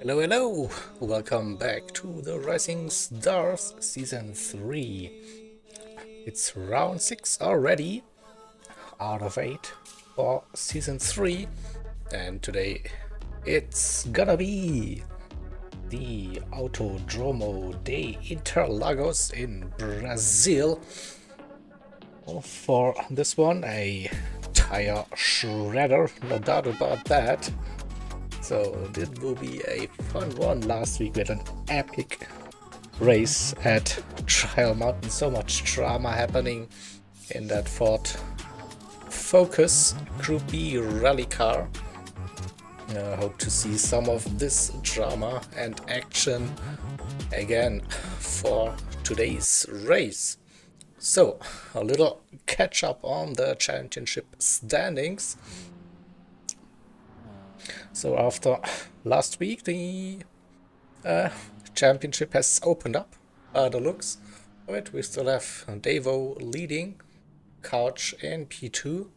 Hello, hello! Welcome back to the Rising Stars Season 3. It's round 6 already, out of 8 for Season 3. And today it's gonna be the Autodromo de Interlagos in Brazil. For this one, a tire shredder, no doubt about that. So this will be a fun one. Last week we had an epic race at Trial Mountain. So much drama happening in that Ford Focus Gr.B rally car. I hope to see some of this drama and action again for today's race. So, a little catch up on the championship standings. So after last week, the championship has opened up. The looks of it, we still have Davo leading, Couch in P2,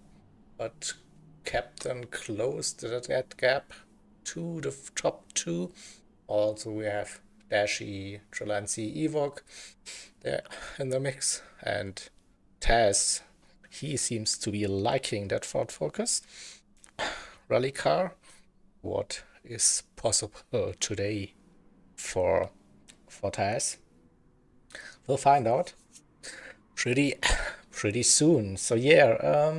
but Captain closed that gap to the top two. Also, we have Dashi, Trelancy, Evok there in the mix, and Taz. He seems to be liking that Ford Focus rally car. What is possible today for Taz? We'll find out pretty soon. So yeah,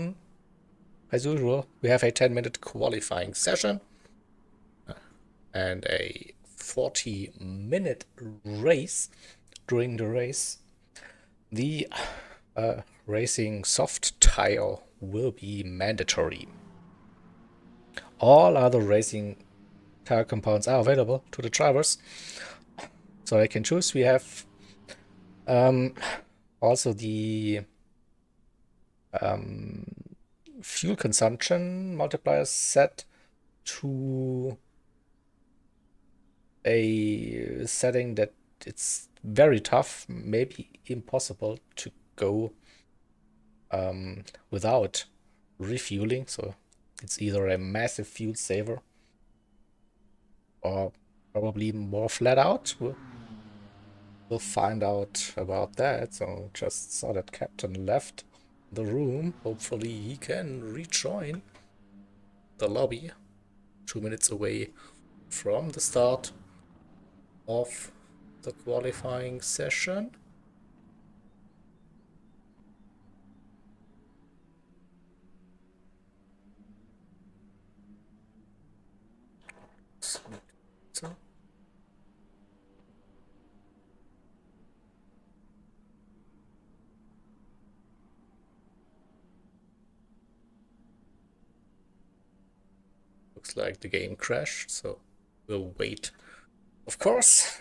as usual, we have a 10-minute qualifying session and a 40-minute race. During the race, the racing soft tire will be mandatory. All other racing tire compounds are available to the drivers, so they can choose. We have also the fuel consumption multiplier set to a setting that it's very tough, maybe impossible to go without refueling. So it's either a massive fuel saver or probably more flat out. We'll find out about that. So just saw that Captain left the room. Hopefully he can rejoin the lobby. 2 minutes away from the start of the qualifying session. So looks like the game crashed, so we'll wait, of course,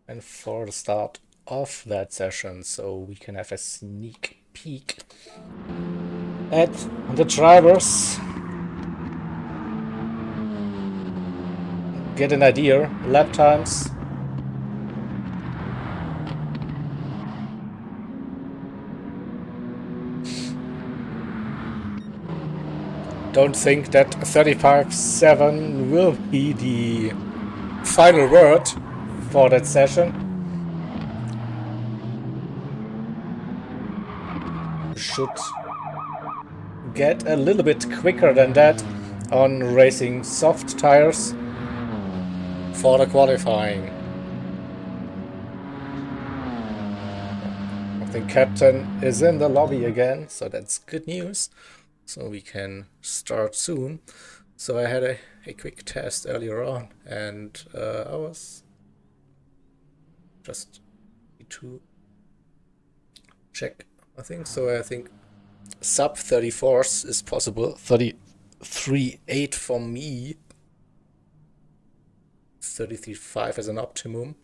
and for the start of that session, so we can have a sneak peek at the drivers, get an idea, lap times. Don't think that 35.7 will be the final word for that session. Should get a little bit quicker than that on racing soft tires for the qualifying. I think Captain is in the lobby again, so that's good news. So we can start soon. So I had a quick test earlier on, and I was just need to check. I think sub 34s is possible. 33.8 for me. 33.5 as an optimum.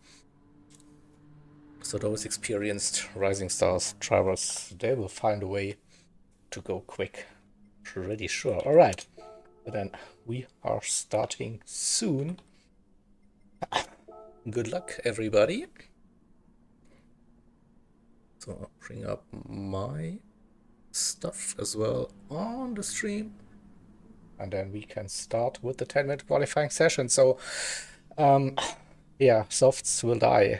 So those experienced Rising Stars drivers, they will find a way to go quick. Pretty sure. All right, but then we are starting soon. Good luck, everybody. So I'll bring up my stuff as well on the stream, and then we can start with the 10-minute qualifying session. So Yeah, softs will die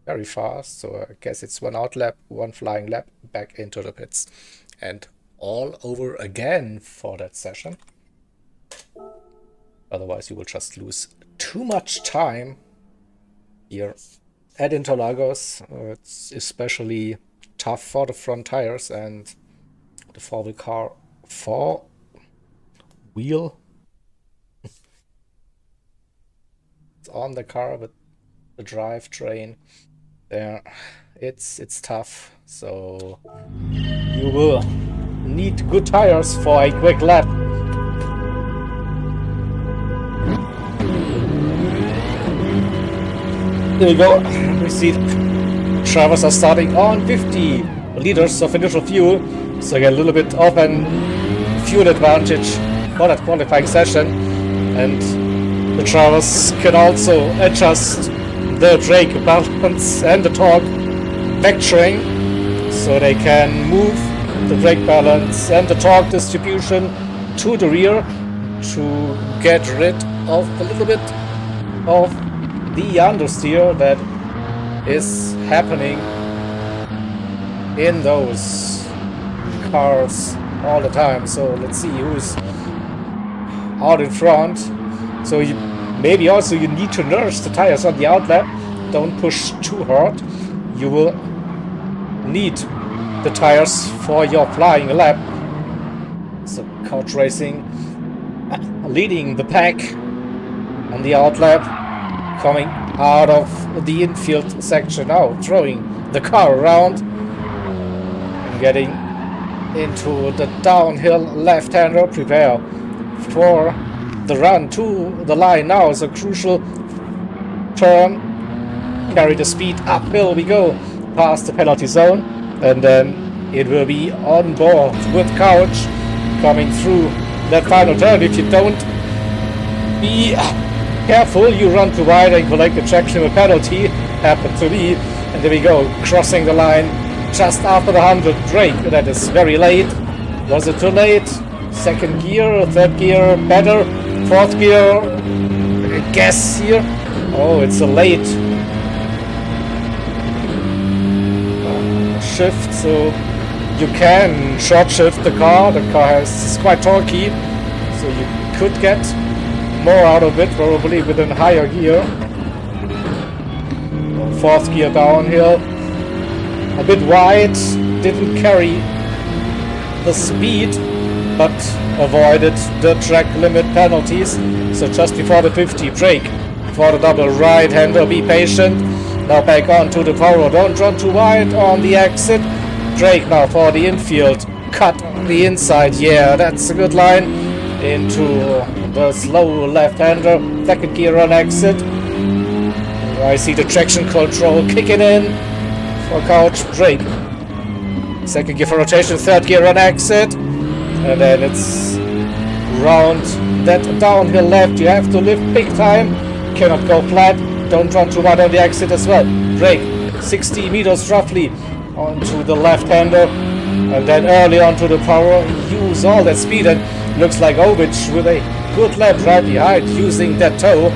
very fast, so I guess it's one out lap, one flying lap, back into the pits. And all over again for that session. Otherwise you will just lose too much time here at Interlagos. It's especially tough for the front tires and the four-wheel car. Four-wheel? It's on the car, but the drivetrain there, it's tough. So you will need good tires for a quick lap. Here we go. We see drivers are starting on 50 liters of initial fuel, so you get a little bit of an fuel advantage for that qualifying session. And the drivers can also adjust the brake balance and the torque vectoring, so they can move the brake balance and the torque distribution to the rear to get rid of a little bit of the understeer that is happening in those cars all the time. So let's see who's out in front. So maybe also you need to nurse the tires on the outlap. Don't push too hard. You will need the tires for your flying lap. So Couch Racing leading the pack on the outlap, coming out of the infield section now, throwing the car around and getting into the downhill left-hander. Prepare for the run to the line now. It's a crucial turn. Carry the speed uphill we go past the penalty zone, and then it will be on board with Couch coming through that final turn. If you don't be careful, you run too wide and collect a tractional penalty. Happened to me, and there we go, crossing the line just after the 100 break. That is very late. Was it too late? Second gear, third gear, better, fourth gear, I guess here. Oh, it's a late shift, so you can short shift the car. The car is quite torquey, so you could get more out of it, probably with a higher gear. Fourth gear downhill, a bit wide, didn't carry the speed, but avoided the track limit penalties. So just before the 50 brake for the double right-hander. Be patient. Now back onto the power. Don't run too wide on the exit. Brake now for the infield. Cut on the inside. Yeah, that's a good line. Into the slow left-hander. Second gear on exit. I see the traction control kicking in for Couch. Brake. Second gear for rotation. Third gear on exit. And then it's round that downhill left. You have to lift big time. Cannot go flat. Don't run too wide on the exit as well. Brake 60 meters roughly onto the left-hander. And then early onto the power. Use all that speed. And looks like Ovich with a good lap right behind using that toe.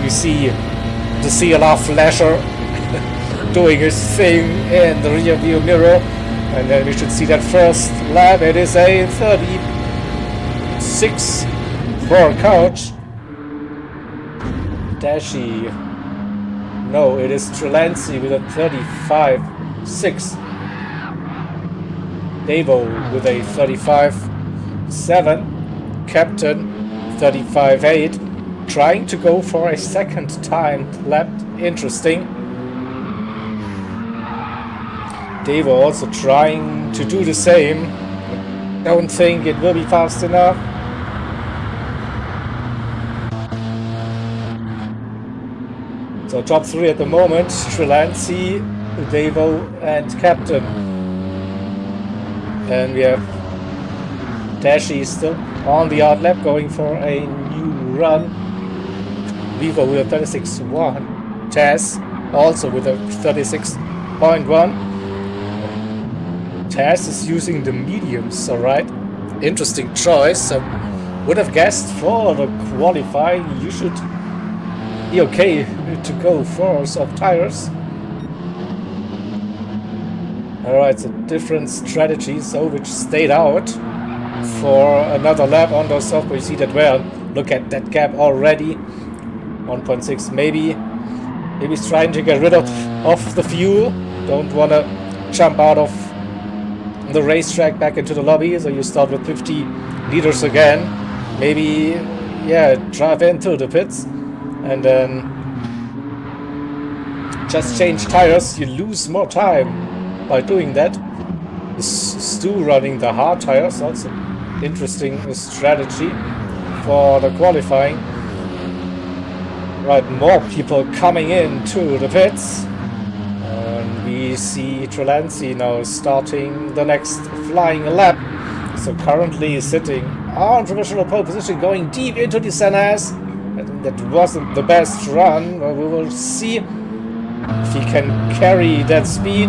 You see the CLR flasher doing his thing in the rear view mirror. And then we should see that first lap. It is a 36 for Couch. Dashi. No, it is Trelancy with a 35.6. Devo with a 35.7. Captain 35.8. Trying to go for a second time lap. Interesting. Devo also trying to do the same. Don't think it will be fast enough. So top three at the moment: Trelancy, Devo, and Captain. And we have Dashi still on the out lap, going for a new run. Vivo with a 36.1. Taz also with a 36.1. Taz is using the mediums, alright. Interesting choice. I would have guessed for the qualifying you should be okay to go for soft tires. Alright, so different strategies. Which stayed out for another lap on those soft, but you see that well. Look at that gap already. 1.6 maybe. Maybe he's trying to get rid of the fuel. Don't want to jump out of the racetrack back into the lobby, so you start with 50 liters again. Maybe, yeah, drive into the pits and then just change tires. You lose more time by doing that. Stu running the hard tires, also interesting strategy for the qualifying. Right, more people coming into the pits. And we see Trelancy now starting the next flying lap. So currently sitting on provisional pole position, going deep into the Sennas. That wasn't the best run, but we will see if he can carry that speed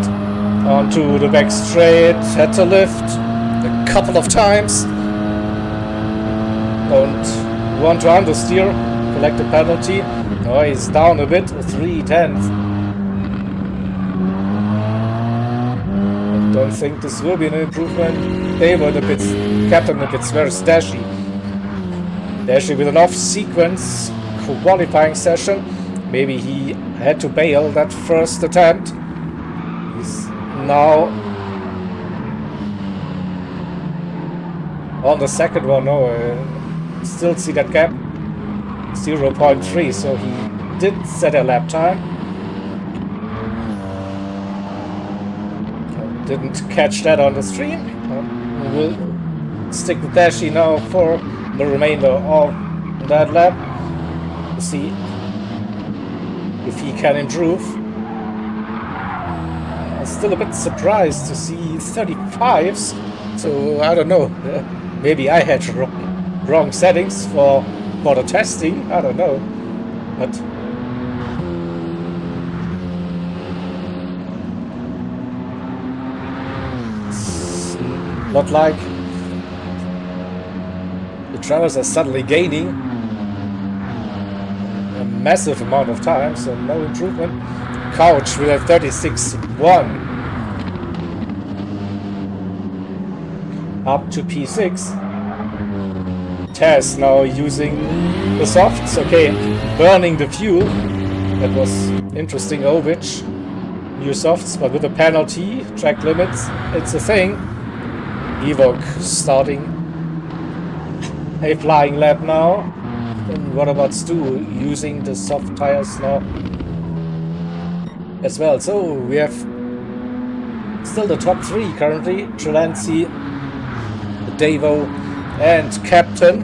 onto the back straight. Had to lift a couple of times. Don't want to understeer, collect a penalty. Oh, he's down a bit, 3/10. I don't think this will be an improvement. They were the pits, captain the pits, where's Dashy? Dashy with an off-sequence qualifying session. Maybe he had to bail that first attempt. He's now on the second one. No, still see that gap. 0.3, so he did set a lap time. Didn't catch that on the stream. We'll stick with Dashi now for the remainder of that lap to see if he can improve. Still a bit surprised to see 35s, so I don't know. Maybe I had wrong settings for the testing, I don't know, but it's not like the drivers are suddenly gaining a massive amount of time, so no improvement. Couch will have 36.1 up to P6. Taz now using the softs, okay, burning the fuel. That was interesting. Which new softs, but with a penalty, track limits, it's a thing. Evok starting a flying lap now. And what about Stu using the soft tires now as well? So we have still the top three currently: Trelancy, Davo, and Captain.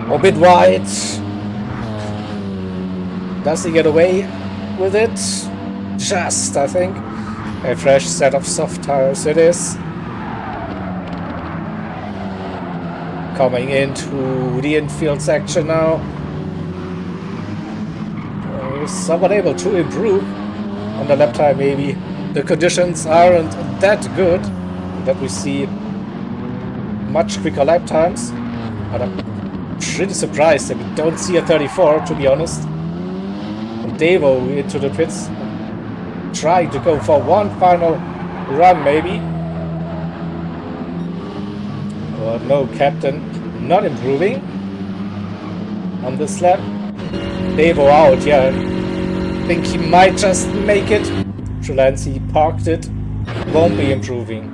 A bit wide. Does he get away with it? Just, I think. A fresh set of soft tires it is. Coming into the infield section now. Is someone able to improve on the lap time? Maybe the conditions aren't that good that we see much quicker lap times, but I'm pretty surprised that we don't see a 34, to be honest. And Devo into the pits, trying to go for one final run maybe. But no, Captain not improving on this lap. Devo out, yeah. I think he might just make it. Trelancy parked it. Won't be improving.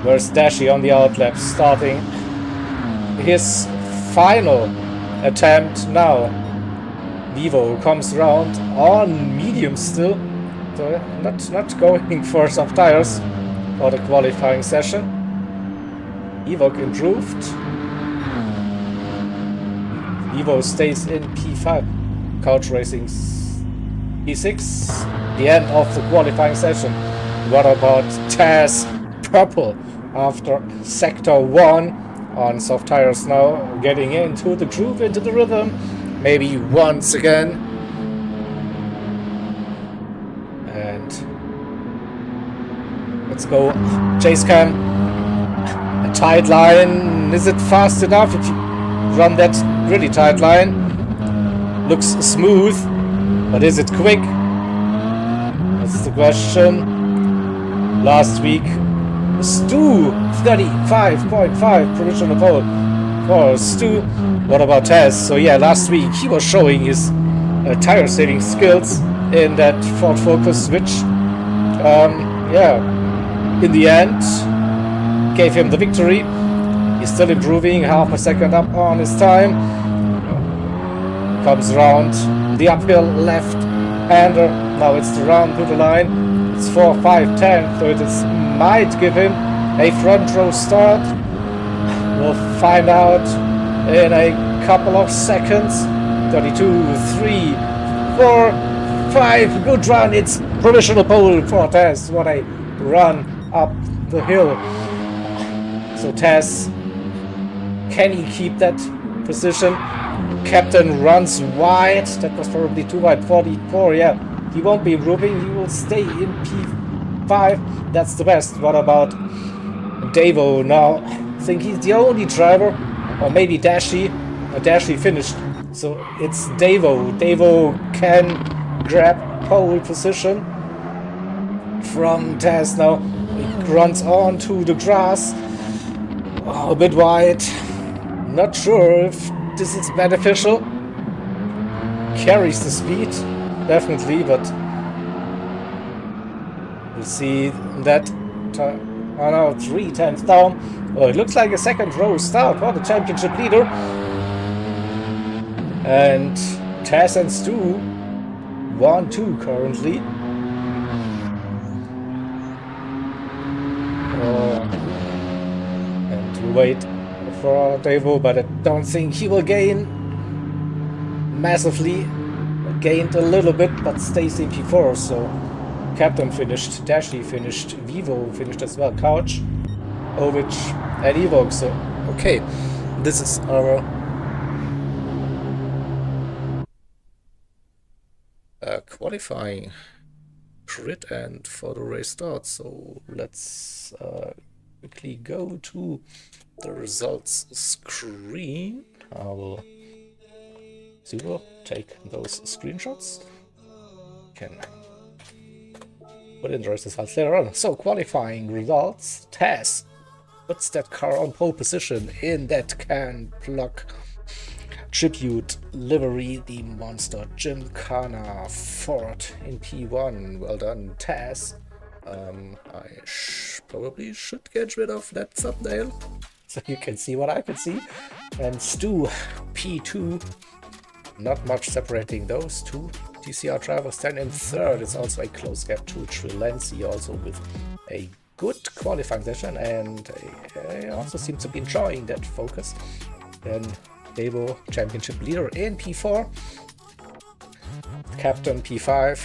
Where's Dashi on the outlap, starting his final attempt now. Vivo comes around on medium still, so not going for soft tires for the qualifying session. Evok improved. Vivo stays in P5. Couch Racing's P6. The end of the qualifying session. What about Taz Purple after Sector 1 on soft tires now, getting into the groove, into the rhythm, maybe once again. And let's go chase cam. A tight line. Is it fast enough? If you run that really tight line. Looks smooth, but is it quick? That's the question. Last week, Stu 35.5 provisional pole for Stu. What about Taz? So yeah, last week he was showing his tire saving skills in that Ford Focus, which yeah, in the end gave him the victory. He's still improving, half a second up on his time. Comes around the uphill left hander. Now it's the round to the line. It's 4, 5, 10, so it might give him a front row start. We'll find out in a couple of seconds. 32, 3, 4, 5. Good run. It's provisional pole for Taz. What a run up the hill. So Taz, can he keep that position? Captain runs wide. That was probably too wide. 44, yeah. He won't be improving. He will stay in P5. That's the best. What about Davo now? I think he's the only driver, or maybe Dashi. Dashi finished. So it's Davo. Davo can grab pole position from Taz now. He runs on to the grass. Oh, a bit wide. Not sure if this is beneficial. Carries the speed, definitely, but we'll see that. Oh no, 3 tenths down. Oh, it looks like a second row start for the championship leader. And Taz and Stu 1-2 currently. And we wait for Davo, but I don't think he will gain massively. Gained a little bit, but stays in P4. So Captain finished, Dashi finished, Vivo finished as well, Couch, Ovic, and Evoke. So okay, this is our qualifying grid and for the race start. So let's quickly go to the results screen. I will take those screenshots. Can put in the rest results later on. So qualifying results. Taz puts that car on pole position in that can plug tribute livery, the Monster Gymkhana Ford in P1. Well done, Taz. I probably should get rid of that thumbnail so you can see what I can see. And Stu, P2. Not much separating those two TCR drivers. Then in third, it's also a close gap to Trilenzi, also with a good qualifying session, and I also seem to be enjoying that focus. Then Davo, championship leader in P4. Captain P5.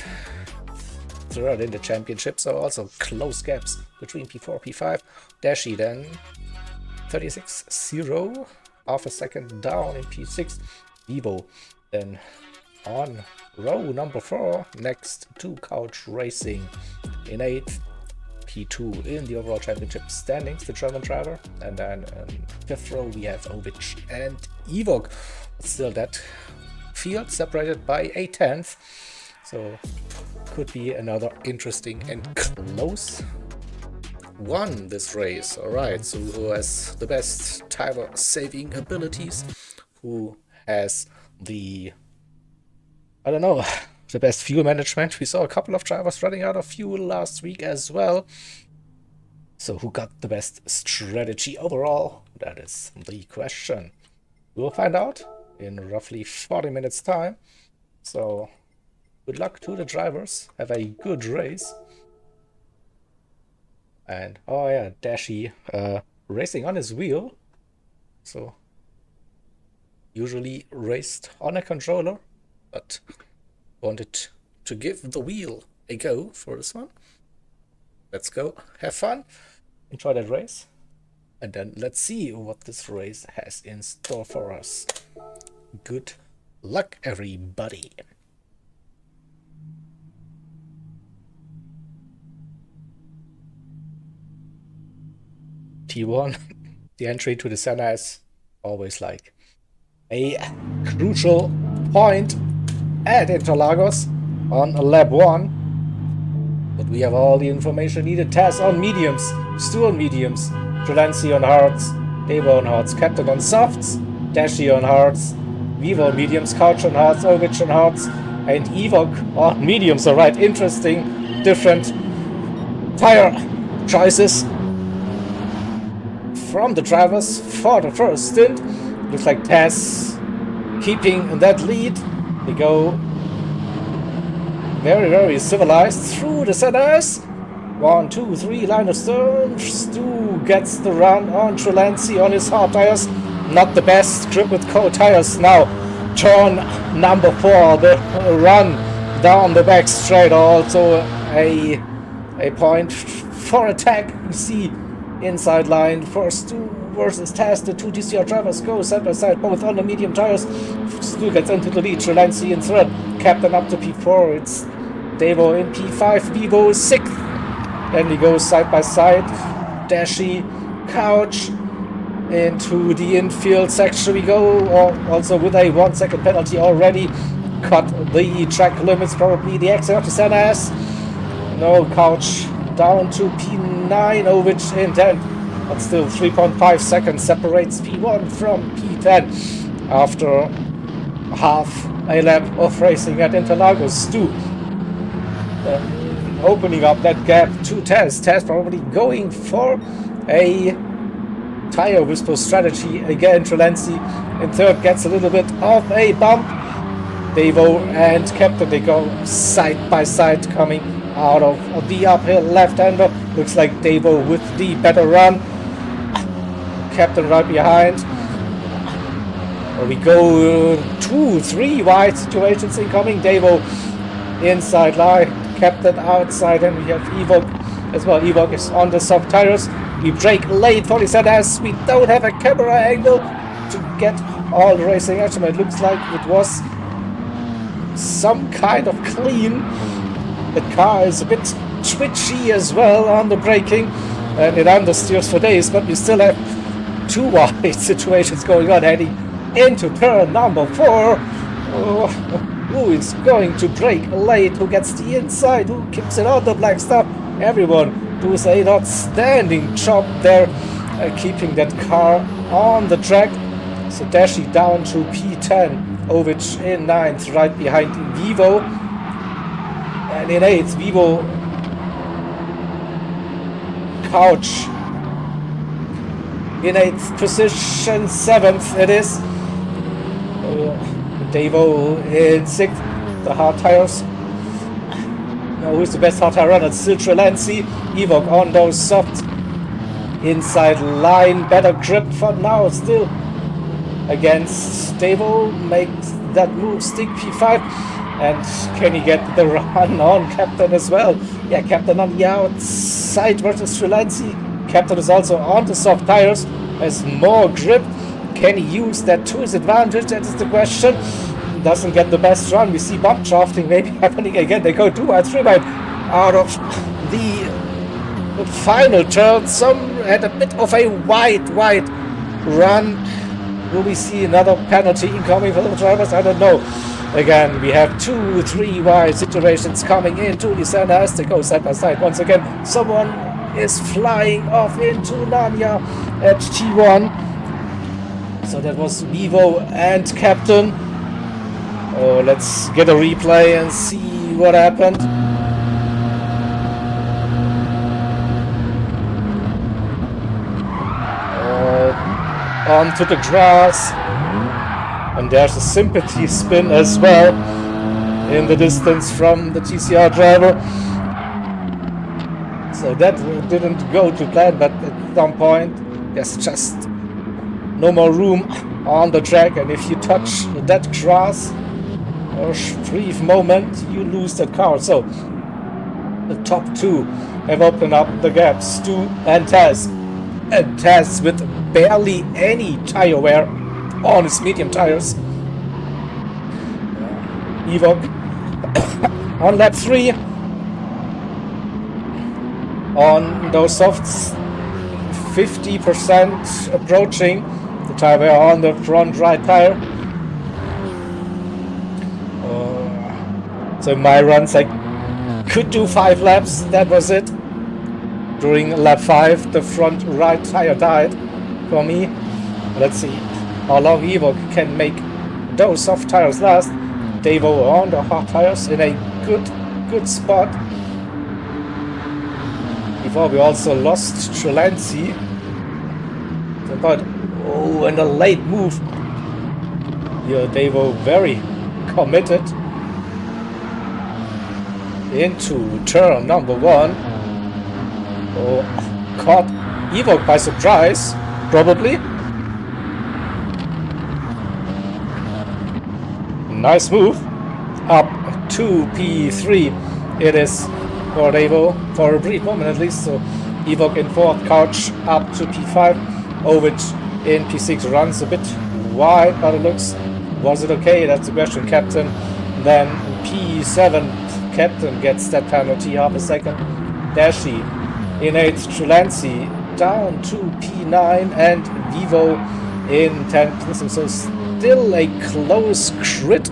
Third in the championship, so also close gaps between P4 P5. Dashi then 36-0, half a second down in P6. Vivo then on row number 4 next to Couch Racing in 8th. P2 in the overall championship standings, the German driver. And then in 5th row we have Ovic and Evoke. But still that field separated by a 10th. So could be another interesting and close one this race. Alright, so who has the best tire saving abilities? Who has the, I don't know, the best fuel management? We saw a couple of drivers running out of fuel last week as well. So who got the best strategy overall? That is the question. We'll find out in roughly 40 minutes time. So good luck to the drivers. Have a good race. And oh yeah, Dashi racing on his wheel. So usually raced on a controller, but wanted to give the wheel a go for this one. Let's go, have fun, enjoy that race, and then let's see what this race has in store for us. Good luck, everybody. T1, the entry to the center is always like a crucial point at Interlagos on lap 1. But we have all the information needed. Taz on mediums, Stu on mediums, Trulancy on hards, Devo on hards, Captain on softs, Dashi on hards, Vivo on mediums, Couch on hards, Ovich on hards, and Evok on mediums. Alright, interesting, different tire choices from the drivers for the first stint. Looks like Taz keeping that lead. They go very, very civilized through the centers. 1, 2, 3, line of stern. Stu gets the run on Trulancy on his hard tires. Not the best grip with cold tires now. Turn number 4, the run down the back straight. Also a point for attack. We see inside line for Stu versus Taz. The two DCR drivers go side by side, both on the medium tires. Stu gets into the lead. Trulancy in third. Captain up to P4. It's Devo in P5. Vivo 6th. Then we go side by side. Dashi, Couch into the infield section we go. Also with a 1 second penalty already. Cut the track limits, probably the exit of the centers. No, Couch down to P9. Ovich in 10th. But still 3.5 seconds separates P1 from P10 after half a lap of racing at Interlagos. Stu opening up that gap to Taz. Taz probably going for a tire whisper strategy again. Trulancy in third gets a little bit of a bump. Devo and Captain, they go side by side coming out of the uphill left-hander. Looks like Devo with the better run. Captain right behind. We go 2, 3 wide situations incoming. Devo inside line, Captain outside, and we have Evok as well. Evok is on the soft tires. We brake late for the ZS. We don't have a camera angle to get all the racing action. It looks like it was some kind of clean. The car is a bit twitchy as well on the braking, and it understeers for days, but we still have 2 wide situations going on heading into turn number 4. Who is going to brake late? Who gets the inside? Who keeps it on the black stuff? Everyone does an outstanding job there, keeping that car on the track. So Dashi down to P10, Ovich in 9th, right behind Vivo, and in 8th Vivo, Couch in 8th position, 7th it is. Devo in 6th, the hard tires. Now who's the best hard tire runner? It's still Trulancy. Evok on those soft inside line, better grip for now still against Devo. Makes that move, stick P5, and can he get the run on Captain as well? Yeah, Captain on the outside versus Trulancy. Captain is also on the soft tires, has more grip. Can he use that to his advantage? That is the question. Doesn't get the best run. We see bump drafting maybe happening again. They go 2 wide, 3 wide out of the final turn. Some had a bit of a wide run. Will we see another penalty incoming for the drivers? I don't know. Again, we have 2, 3 wide situations coming into the center as they go side by side. Once again, someone is flying off into Narnia at T1. So that was Vivo and Captain. Oh, let's get a replay and see what happened. Onto the grass. And there's a sympathy spin as well in the distance from the TCR driver. So that didn't go to plan, but at some point there's just no more room on the track, and if you touch that grass for a brief moment, you lose that car. So the top 2 have opened up the gaps, Stu and Taz. And Taz with barely any tire wear on his medium tires. Evok on lap 3 on those softs, 50% approaching the tire wear on the front right tire. So in my runs I could do 5 laps, that was it. During lap 5 the front right tire died for me. Let's see how long Evo can make those soft tires last. Devo on the hard tires in a good spot. Before we also lost Trelancy. But oh, and a late move. Here Devo very committed into turn number 1. Oh, caught Evo by surprise, probably. Nice move. Up to P3 it is for Devo, for a brief moment at least. So Evo in 4th, Couch up to P5. Ovid in P6 runs a bit wide, but it looks, was it okay? That's the question, Captain. Then P7, Captain gets that penalty, half a second. Dashi in 8th, Trelancy down to P9, and Vivo in 10th. So still a close grid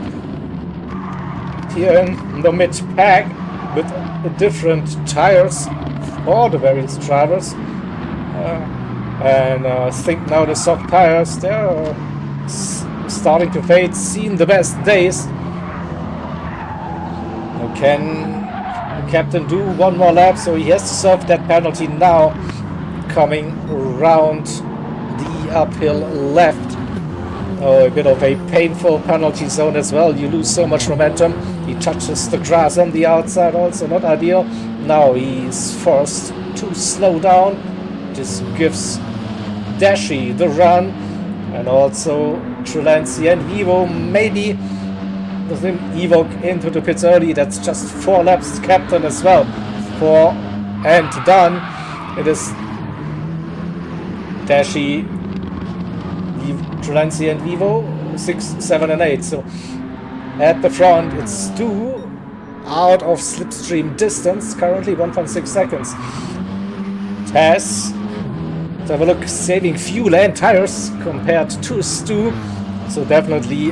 here in the mid-pack with different tires for the various drivers. And I think now the soft tires, they're starting to fade. Seen the best days. Can the Captain do one more lap? So he has to serve that penalty now. Coming around the uphill left. Oh, a bit of a painful penalty zone as well. You lose so much momentum. He touches the grass on the outside, also not ideal. Now he's forced to slow down. This gives Dashi the run, and also Trelancy and Evo maybe with him Evoke into the pits early. That's just 4 laps. Captain as well. 4 and done. It is Dashi, Trelancy and Evo 6, 7 and 8. So at the front it's Stu out of slipstream distance, currently 1.6 seconds. Tess, let's have a look, saving fuel and tires compared to Stu, so definitely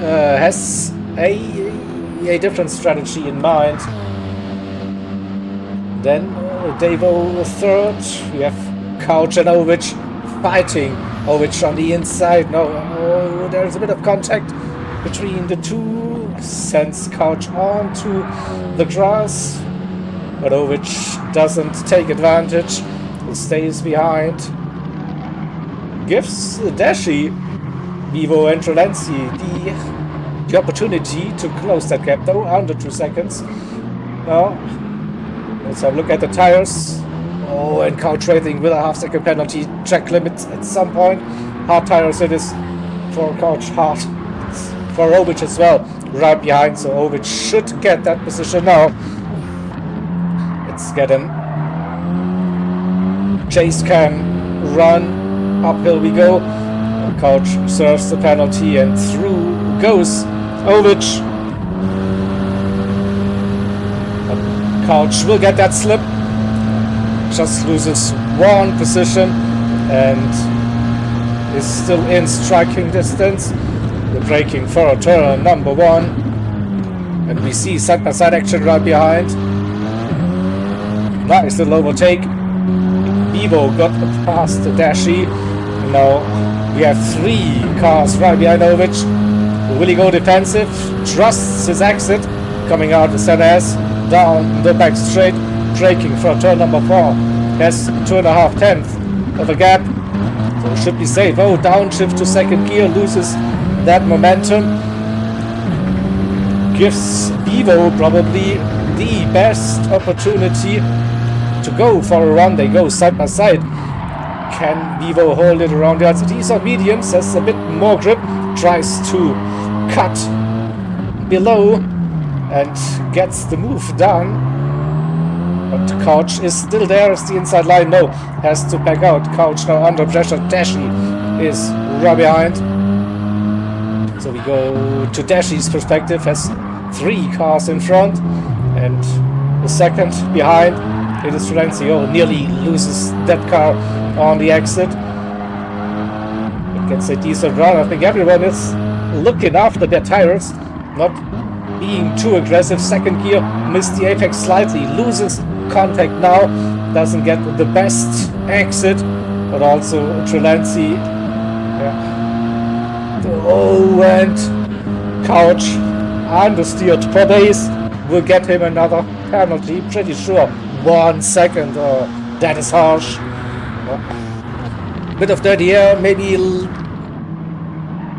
has a different strategy in mind. Then Devo 3rd, we have Couch and Ovich fighting. Ovich on the inside. No, oh, there's a bit of contact between the two. Sends Couch onto the grass, but Ovich doesn't take advantage. He stays behind. Gives Dashi, Vivo and Trelancy the opportunity to close that gap, though under 2 seconds. Now let's have a look at the tires. Oh, and Couch rating with a half-second penalty. Track limit at some point. Hard tires it is for Couch, hard for Ovich as well, right behind. So Ovich should get that position now. Let's get him. Chase can run. Uphill we go. Couch serves the penalty and through goes Ovich. Couch will get that slip. Just loses 1 position and is still in striking distance. We're braking for a turn number 1, and we see side-by-side action right behind. Nice little overtake. Evo got past Dashi. Now we have 3 cars right behind Ovich. Will he go defensive? Trusts his exit. Coming out the center S, down the back straight. Braking for turn number 4. Has 2.5 tenths of a gap, so should be safe. Oh, downshift to second gear, loses that momentum. Gives Evo probably the best opportunity to go for a run. They go side by side. Can Evo hold it around the outside? He's on mediums, has a bit more grip, tries to cut below and gets the move done. But Couch is still there as the inside line. No, has to back out. Couch now under pressure. Dashi is right behind. So we go to Dashi's perspective. Has 3 cars in front and the second behind. It is Trelancy. Oh, nearly loses that car on the exit. It gets a decent run. I think everyone is looking after their tires. Not being too aggressive. Second gear, missed the apex slightly, loses contact now, doesn't get the best exit, but also Trelancy, and Couch understeered for days will get him another penalty, pretty sure. 1 second, that is harsh. Bit of dirty air, maybe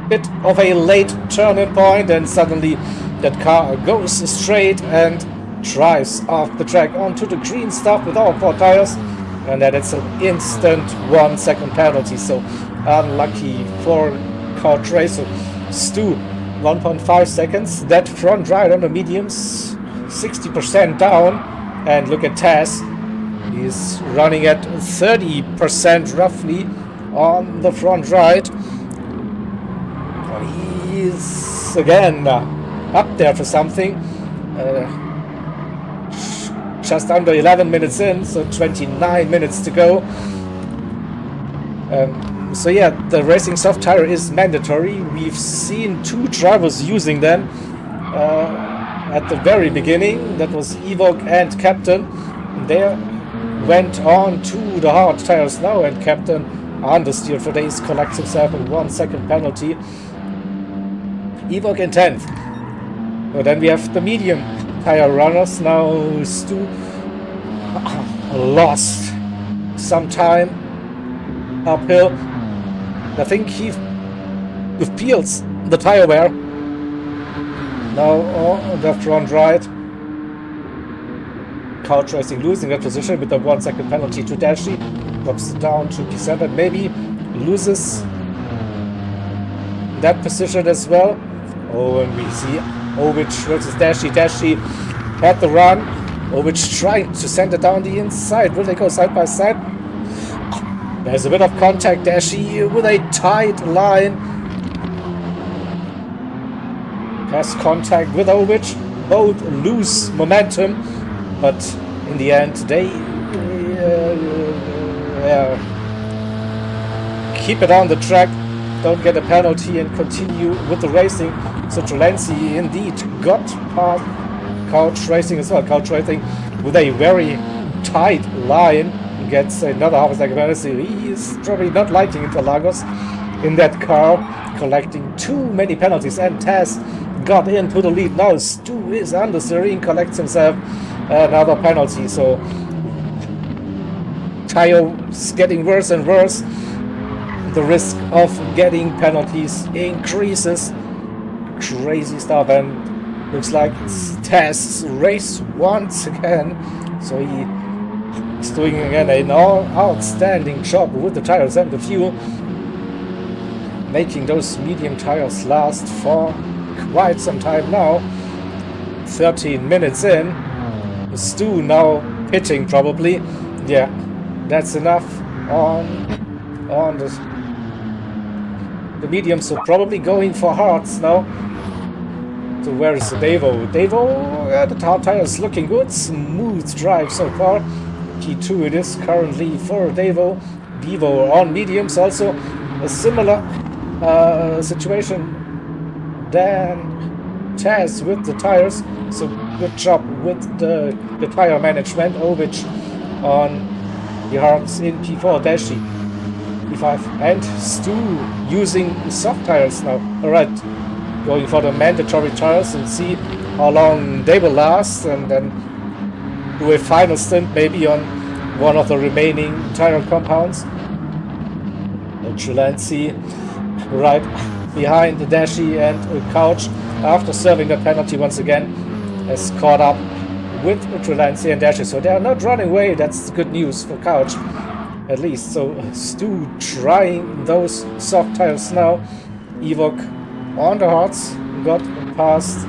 bit of a late turning point, and suddenly that car goes straight and drives off the track onto the green stuff with all 4 tires, and then it's an instant 1 second penalty. So unlucky for Couch Racer. Stu, 1.5 seconds. That front right on the mediums, 60% down, and look at Taz. He's running at 30% roughly on the front right. He's again up there for something. Just under 11 minutes in, so 29 minutes to go. So yeah, the racing soft tire is mandatory. We've seen 2 drivers using them at the very beginning. That was Evoke and Captain. They went on to the hard tires now, and Captain understeered for days, collects himself a 1 second penalty. Evoke in 10th. But then we have the medium tire runners. Now Stu lost some time uphill. I think he peels the tire wear. Now on the front right. Couch Racing losing that position with a 1 second penalty to Dashi. Drops down to P7, maybe loses that position as well. Oh, and we see Ovic versus Dashi. Dashi had the run. Ovic trying to send it down the inside. Will they go side by side? There's a bit of contact. Dashi with a tight line. Has contact with Ovic. Both lose momentum, but in the end they keep it on the track, don't get a penalty, and continue with the racing. So Trelancy indeed got past Couch Racing as well. Couch Racing with a very tight line gets another half a second penalty. He is probably not liking Interlagos in that car, collecting too many penalties, and Taz got into the lead. Now Stu is understeering, collects himself another penalty. So tire's getting worse and worse. The risk of getting penalties increases. Crazy stuff, and looks like it's Taz's race once again. So he is doing again an outstanding job with the tires and the fuel, making those medium tires last for quite some time now. 13 minutes in. Stu now pitting probably. Yeah, that's enough on the medium, so probably going for hards now. So where is the Devo? Devo, the hard tires looking good. Smooth drive so far. P2 it is currently for Devo. Devo on mediums, also a similar situation than Taz with the tires. So good job with the tire management. Ovic on the hards in P4, Dashi P5, and Stu using soft tires now. Alright, going for the mandatory tires and see how long they will last, and then do a final stint maybe on one of the remaining tire compounds. Trelancy right behind the Dashi, and Couch, after serving the penalty once again, has caught up with Trelancy and Dashi. So they are not running away. That's good news for Couch, at least. So Stu trying those soft tires now. Evoke on the hards, got past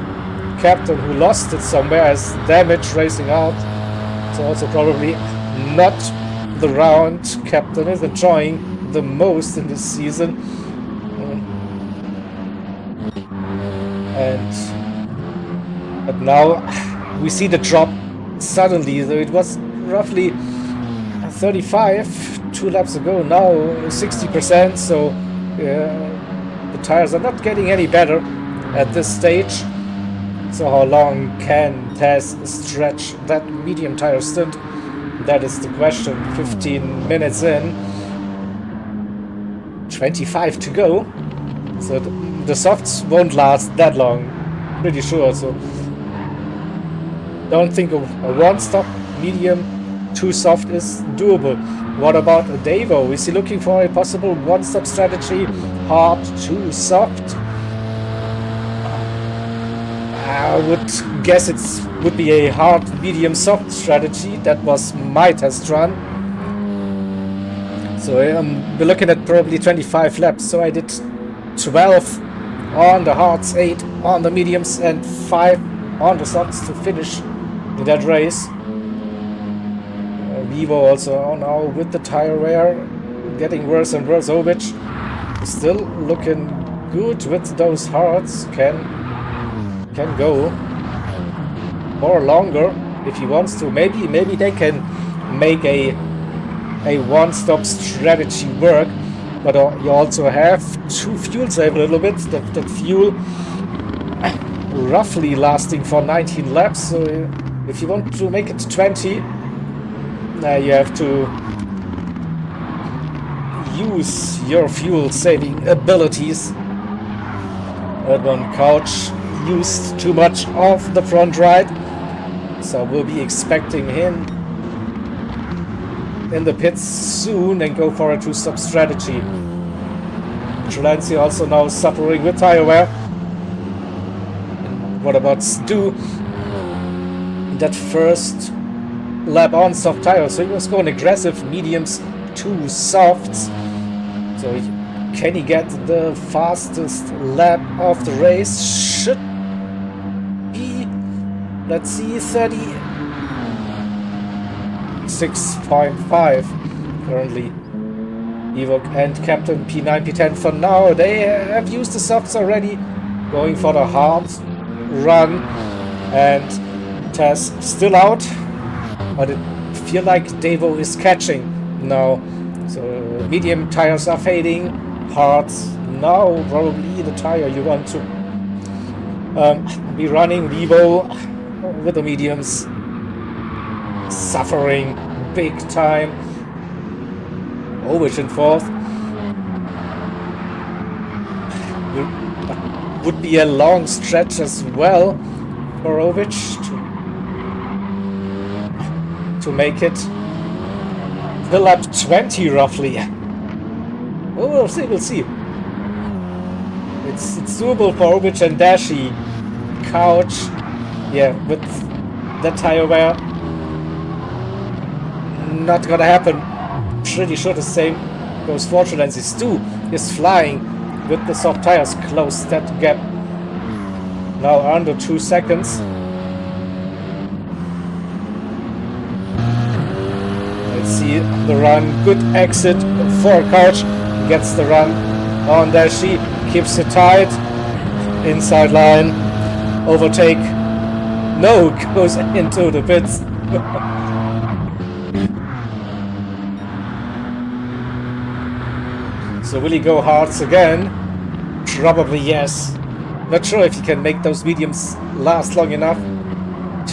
Captain, who lost it somewhere as damage racing out. So also probably not the round Captain is enjoying the most in this season. But now we see the drop suddenly. So it was roughly 35 2 laps ago, now 60%. So the tires are not getting any better at this stage. So how long can Taz stretch that medium tire stint? That is the question. 15 minutes in. 25 to go. So the softs won't last that long. Pretty sure. So don't think a one-stop medium too soft is doable. What about a Davo? Is he looking for a possible one-stop strategy? Hard, too soft? I would guess it would be a hard, medium, soft strategy. That was my test run. So we're looking at probably 25 laps. So I did 12 on the hards, 8 on the mediums, and 5 on the softs to finish in that race. Vivo also now with the tire wear getting worse and worse. Ovic still looking good with those hards. Can go or longer if he wants to. Maybe they can make a one-stop strategy work, but you also have to fuel save a little bit. That fuel roughly lasting for 19 laps. So if you want to make it 20, you have to use your fuel saving abilities. That one Couch used too much of the front right, so we'll be expecting him in the pits soon and go for a two-stop strategy. Trelancey also now suffering with tire wear. And what about Stu? That first lap on soft tires, so he was going aggressive, mediums to softs. So can he get the fastest lap of the race? Should be, let's see, 36.5 currently. Evoque and Captain P9, P10 for now. They have used the softs already, going for the hard run, and Taz still out, but it feels like Davo is catching now. So medium tires are fading, hard now probably the tire you want to be running. Vivo with the mediums suffering big time. Ovic in fourth. Would be a long stretch as well for Ovic to make it the lap 20 roughly. Oh, we'll see. It's doable for Ovic and Dashi. Couch, yeah, with that tire wear, not gonna happen. Pretty sure the same goes for Trelancey. Stu is flying with the soft tires, close that gap now under 2 seconds. Let's see the run. Good exit for Couch. Gets the run on Dashi. Keeps it tight. Inside line. Overtake. No, goes into the pits. So will he go hards again? Probably yes. Not sure if he can make those mediums last long enough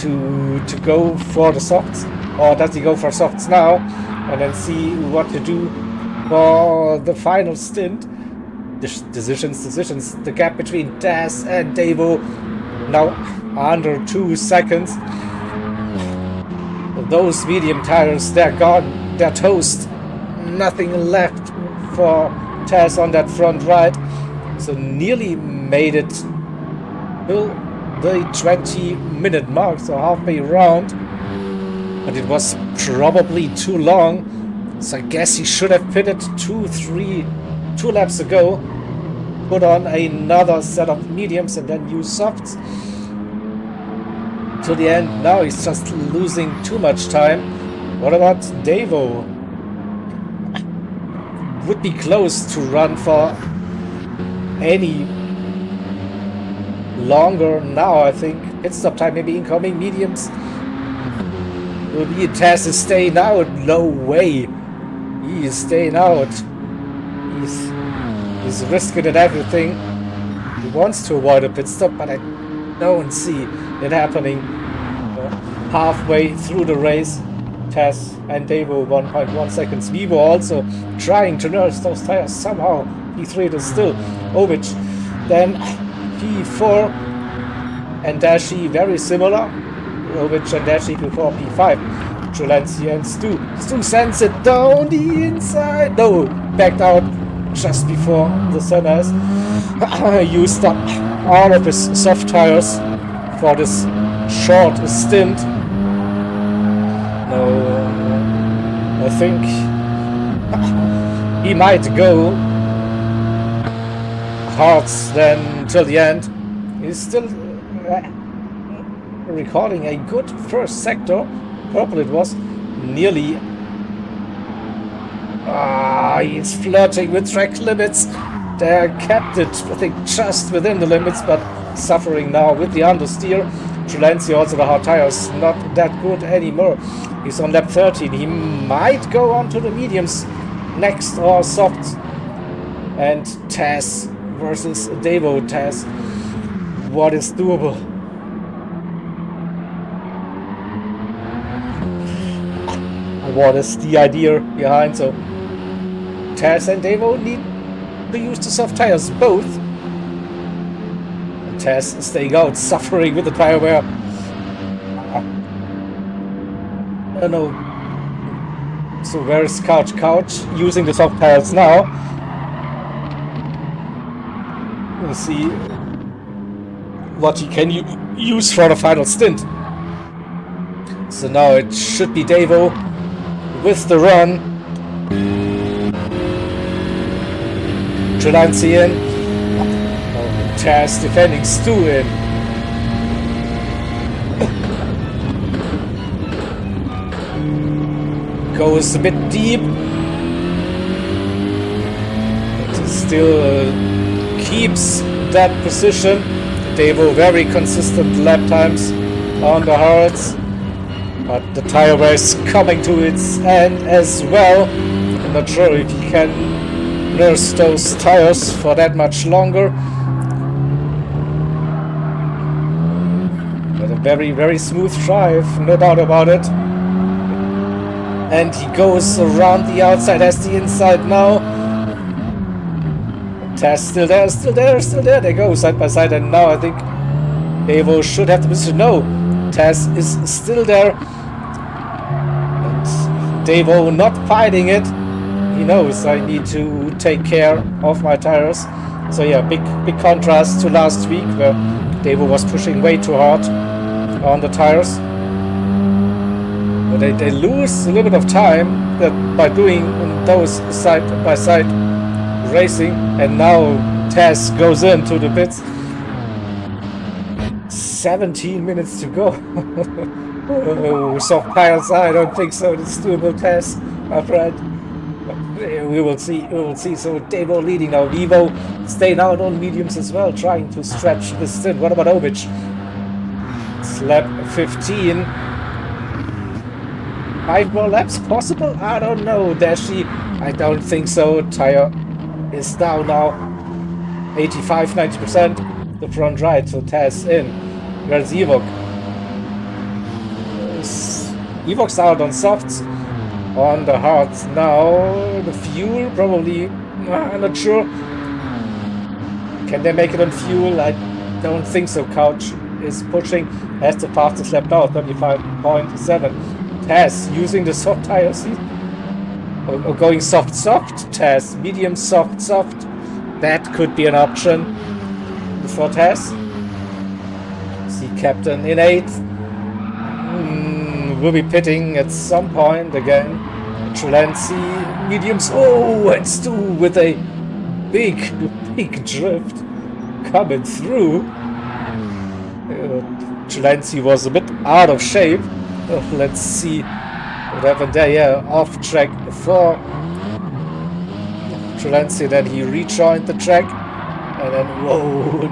to go for the softs, or does he go for softs now and then see what to do for the final stint. Decisions. The gap between Taz and Davo now under 2 seconds. Those medium tires, they're gone, they're toast. Nothing left for Taz on that front right. So nearly made it till the 20-minute mark, so halfway round. But it was probably too long. So I guess he should have pitted 2 laps ago. Put on another set of mediums and then use softs. To the end, now he's just losing too much time. What about Davo? Would be close to run for any longer now, I think. Pit stop time maybe incoming. Mediums. Will be Taz is staying out. No way. He is staying out. He's risking it everything. He wants to avoid a pit stop, but I don't see it happening. Halfway through the race, Tess and Devo 1.1 seconds. Vivo also trying to nurse those tires somehow. P3 is still Ovic. Then P4 and Dashi very similar. Ovic and Dashi before P5. Trulency and Stu. Stu sends it down the inside. No, backed out just before the centers. Used up all of his soft tires for this short stint. No, I think he might go hard then till the end. He's still recording a good first sector. Purple it was. Nearly. He's flirting with track limits. They kept it, I think, just within the limits, but suffering now with the understeer. Trulency also the hard tires, not that good anymore. He's on lap 13. He might go on to the mediums next or softs. And Tess versus Devo. Tess, what is doable? What is the idea behind? So Tess and Devo need to use the soft tires both. And Tess staying out, suffering with the tire wear. Oh no. So where is Couch? Couch using the soft tires now. We'll see what he can use for the final stint. So now it should be Devo with the run. Trulency in. Tess defending Stu in. Goes a bit deep. But still keeps that position. Devo very consistent lap times on the hards. But the tire wear is coming to its end as well. I'm not sure if he can nurse those tires for that much longer. But a very, very smooth drive, no doubt about it. And he goes around the outside, has the inside now. Tess still there, still there, still there. They go side by side, and now I think Devo should have the position. No, Tess is still there. And Devo not fighting it. He knows I need to take care of my tires. So yeah, big contrast to last week where Devo was pushing way too hard on the tires. But they lose a little bit of time that by doing those side by side racing, and now Tess goes into the pits. 17 minutes to go. Oh, soft tires, I don't think so. It's doable, Tess, my friend. We will see. So Devo leading now. Vivo staying out on mediums as well, trying to stretch the stint. What about Ovic? It's lap 15. 5 more laps possible? I don't know. Dashi, I don't think so. Tire is down now 85-90%. The front right, so Tess in. Where's Ewok? Ewok's out on softs. On the hards now. The fuel probably, I'm not sure. Can they make it on fuel? I don't think so. Couch is pushing. Has the fastest lap now, 35.7. Tess using the soft tires. Or going soft, Tess. Medium, soft. That could be an option for Tess. See Captain in 8th. Will be pitting at some point again. Trulency, mediums. Oh, and Stu with a big drift coming through. Trulency was a bit out of shape. Let's see what happened there. Yeah, off track for Trulency. Then he rejoined the track, and then whoa,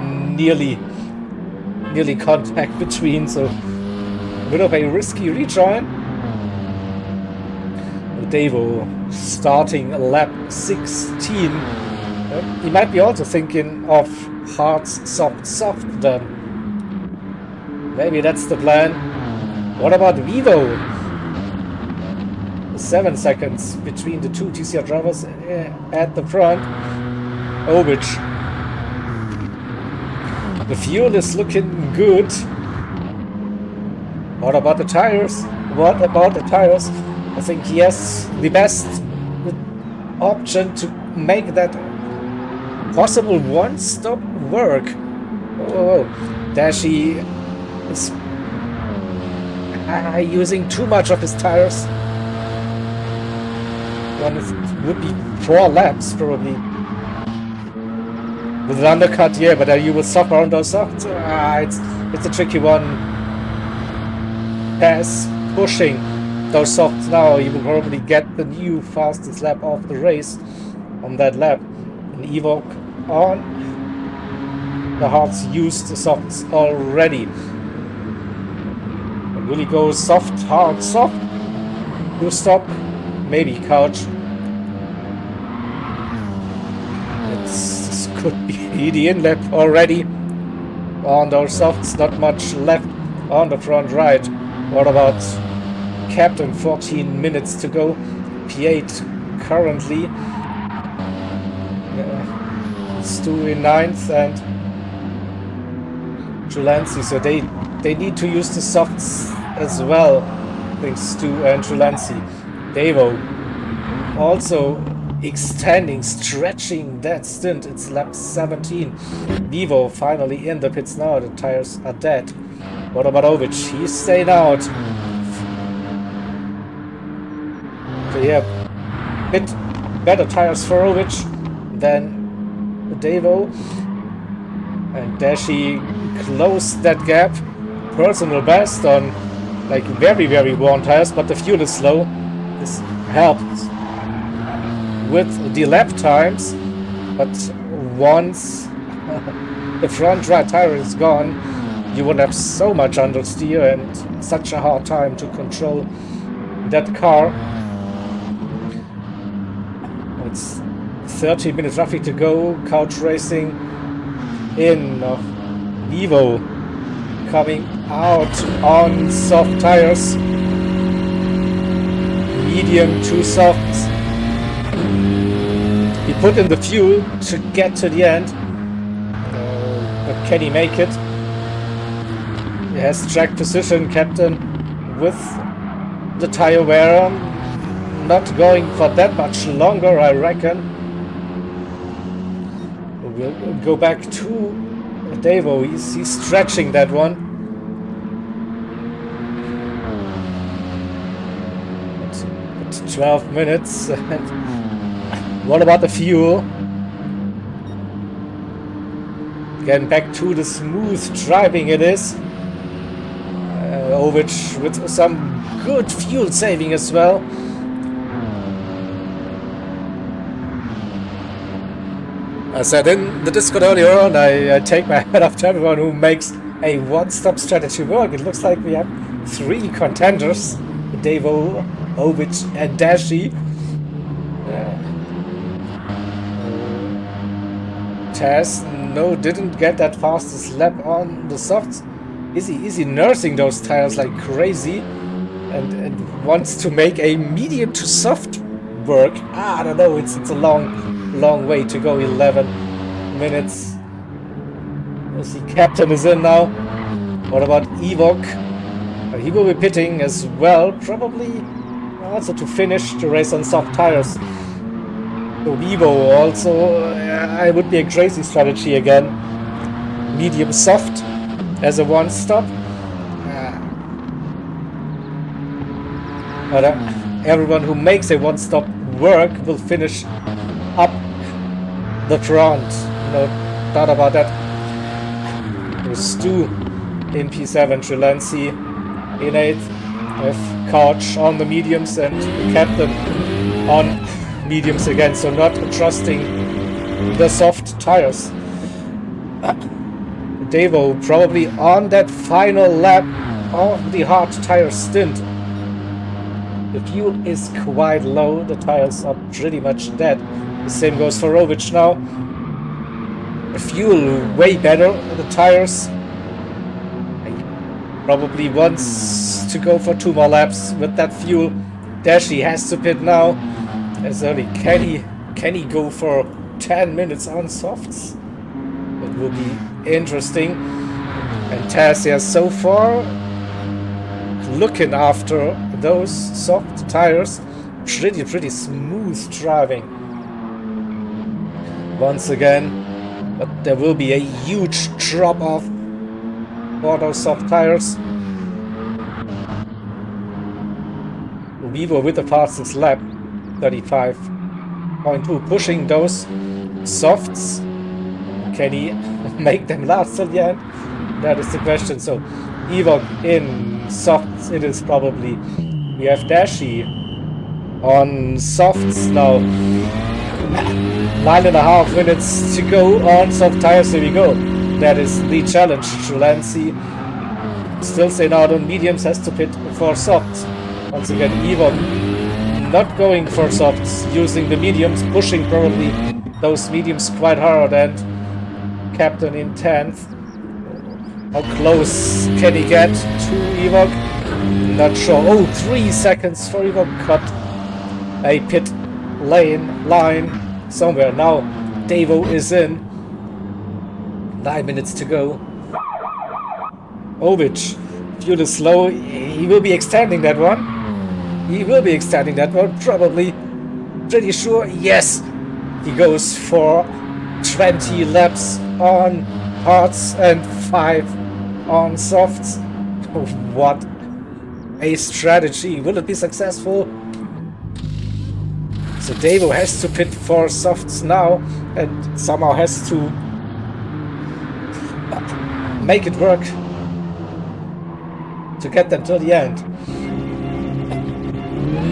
nearly contact between. So a bit of a risky rejoin. Devo starting lap 16. He might be also thinking of hards, soft then. Maybe that's the plan. What about Vivo? 7 seconds between the two TCR drivers at the front. Ovic. The fuel is looking good. What about the tires? What about the tires? I think he has the best option to make that possible one-stop work. Oh, Dashi is using too much of his tires. One would be 4 laps probably. With an undercut, yeah, but you will suffer on those softs. It's a tricky one. Pass pushing those softs now. You will probably get the new fastest lap of the race on that lap. An Evoque on. The hards used the softs already. It really goes soft, hard, soft. You stop. Maybe couch. This could be the in lap already. On those softs, not much left on the front right. What about Captain? 14 minutes to go. P8 currently. Stu in 9th and Trulancy. So they need to use the softs as well. Thanks Stu and Trulancy. Devo also extending, stretching that stint. It's lap 17. Vivo finally in the pits now. The tires are dead. What about Ovic? He's staying out. So yeah, bit better tires for Ovic than Devo. And Dashi closed that gap. Personal best on like very worn tires, but the fuel is slow. This helped with the lap times, but once the front right tire is gone, you will have so much understeer and such a hard time to control that car. It's 30 minutes roughly to go. Couch racing in. Vivo coming out on soft tires. Medium to soft. He put in the fuel to get to the end. But can he make it? He has track position, Captain, with the tire wear. Not going for that much longer, I reckon. We'll go back to Devo. He's stretching that one. It's 12 minutes. What about the fuel? Again, back to the smooth driving it is. Ovic with some good fuel saving as well. I said in the Discord earlier on, I take my hat off to everyone who makes a one-stop strategy work. It looks like we have 3 contenders. Devo, Ovic and Dashi. Taz, no, didn't get that fastest lap on the softs. Is he nursing those tires like crazy and wants to make a medium to soft work? I don't know, it's a long way to go. 11 minutes. The Captain is in now. What about Evoque? He will be pitting as well, probably also to finish the race on soft tires. So Vivo also, I would be a crazy strategy again. Medium soft as a one-stop. But everyone who makes a one-stop work will finish up the front. No doubt about that. There's Stu in P7, Trilancy in 8th, with Couch on the mediums and the Captain on mediums again, so not trusting the soft tires. Devo probably on that final lap of the hard tire stint. The fuel is quite low, the tires are pretty much dead. The same goes for Ovic now. The fuel way better, the tires Probably wants to go for 2 more laps with that fuel. Dashi has to pit now. As early. Can he go for 10 minutes on softs? It will be interesting. And Tassia so far looking after those soft tires. Pretty smooth driving. Once again. But there will be a huge drop off for those soft tires. Vivo with the fastest lap, 35.2, pushing those softs. Can he make them last till the end? That is the question. So Ewok in softs, it is probably. We have Dashi on softs now. 9.5 minutes to go on soft tires. Here we go. That is the challenge. Trulancy still staying out on mediums, has to pit for softs. Once again, Ewok not going for softs, using the mediums, pushing probably those mediums quite hard, and Captain in 10th. How close can he get to Ewok? Not sure. Oh, 3 seconds for Ewok. Cut a pit line somewhere. Now Davo is in. 9 minutes to go. Ovic, fuel is slow. He will be extending that one. Probably. Pretty sure. Yes. He goes for 20 laps on hards and 5 on softs. What a strategy. Will it be successful? So Davo has to pit for softs now and somehow has to make it work to get them till the end.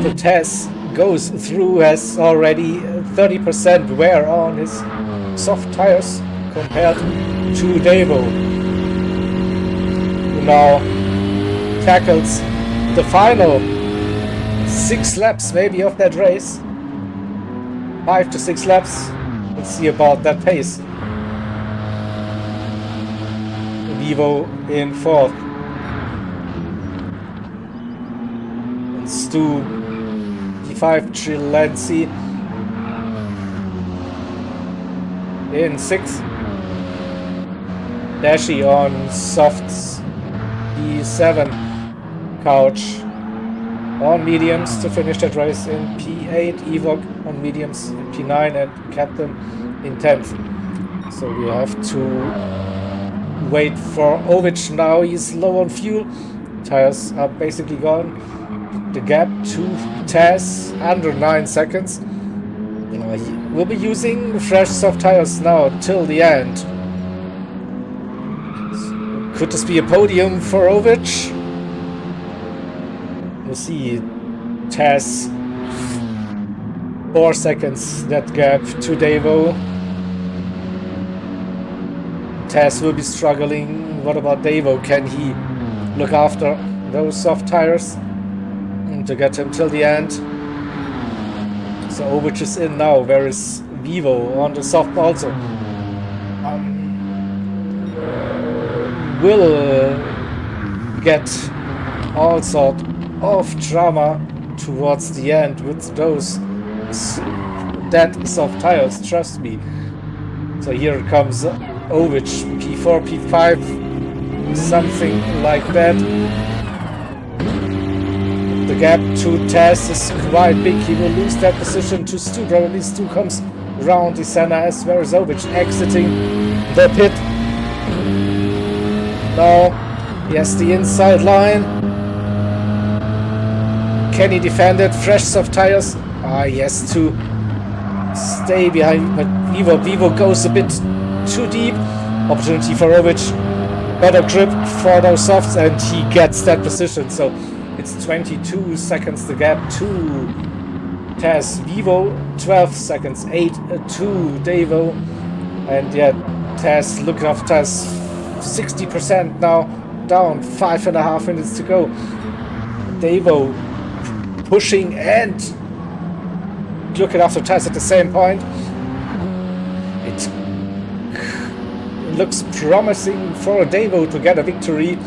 The Tess goes through, has already 30% wear on his soft tires compared to Davo, who now tackles the final 6 laps maybe of that race. 5 to 6 laps. Let's see about that pace. Vivo in 4th. And Stu P5 Chilenzi in 6th. Dashi on softs. P7 Couch on mediums to finish that race in P8, Ewok on mediums in P9, and Captain in 10th. So we have to wait for Ovic now. He's low on fuel. Tires are basically gone. The gap to Taz under 9 seconds. We'll be using fresh soft tires now till the end. Could this be a podium for Ovic? We'll see. Taz 4 seconds that gap to Davo. Taz will be struggling. What about Davo? Can he look after those soft tires to get him till the end? So Ovic is in now. Where is Vivo on the soft also? Will get all sort of drama towards the end with those dead soft tires, trust me. So here comes Ovic, P4, P5, something like that. The gap to Taz is quite big. He will lose that position to Stu. Probably Stu comes round the center as well as Ovic exiting the pit. Now he has the inside line. Can he defend it? Fresh soft tires. He has to stay behind, but Vivo goes a bit too deep. Opportunity for Ovic. Better grip for those softs, and he gets that position. So it's 22 seconds the gap to Taz. Vivo 12 seconds, 8 to Davo, and yeah, Taz looking after Taz 60% now, down 5.5 minutes to go. Davo pushing and looking after Taz at the same point. It looks promising for Davo to get a victory.